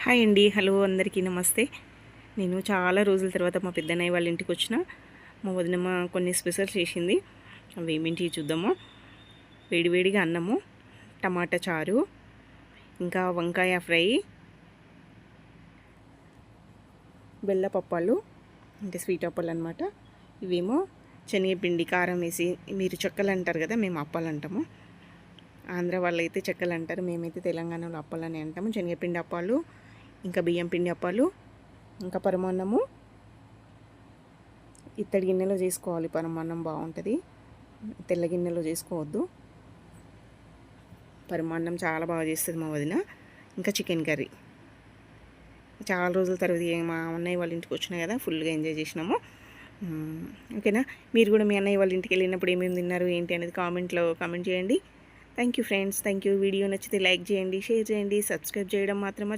Hi అండి, hello అందరికీ నమస్తే. నేను చాలా రోజుల తర్వాత మా పెద్దన్నయ్య వాళ్ళ ఇంటికి వచ్చిన. మా వదినమ్మ కొన్ని స్పెషల్స్ చేసింది. అవి ఏమింటి చూద్దాము. వేడివేడిగా అన్నము, టమాటా చారు, ఇంకా వంకాయ ఫ్రై, బెల్లపప్పాలు అంటే స్వీట్ అప్పాలు అనమాట. ఇవేమో శనగపిండి కారం వేసి, మీరు చెక్కలు అంటారు కదా, మేము అప్పాలు అంటాము. ఆంధ్ర వాళ్ళు అయితే చెక్కలు అంటారు, మేమైతే తెలంగాణలో అప్పాలని అంటాము. శనగపిండి అప్పాలు, ఇంకా బియ్యం పిండి అప్పాలు, ఇంకా పరమాన్నము. ఇత్తడి గిన్నెలో చేసుకోవాలి పరమాన్నం, బాగుంటుంది. తెల్ల గిన్నెలో చేసుకోవద్దు. పరమాన్నం చాలా బాగా చేస్తుంది మా వదిన. ఇంకా చికెన్ కర్రీ. చాలా రోజుల తర్వాత మా అన్నయ్య వాళ్ళ ఇంటికి వచ్చినా కదా, ఫుల్గా ఎంజాయ్ చేసినాము. ఓకేనా, మీరు కూడా మీ అన్నయ్య వాళ్ళ ఇంటికి వెళ్ళినప్పుడు ఏమేమి తిన్నారు ఏంటి అనేది కామెంట్లో కామెంట్ చేయండి. Thank you friends, thank you. Video నచ్చితే లైక్ చేయండి, షేర్ చేయండి, సబ్స్క్రైబ్ చేయడం మాత్రం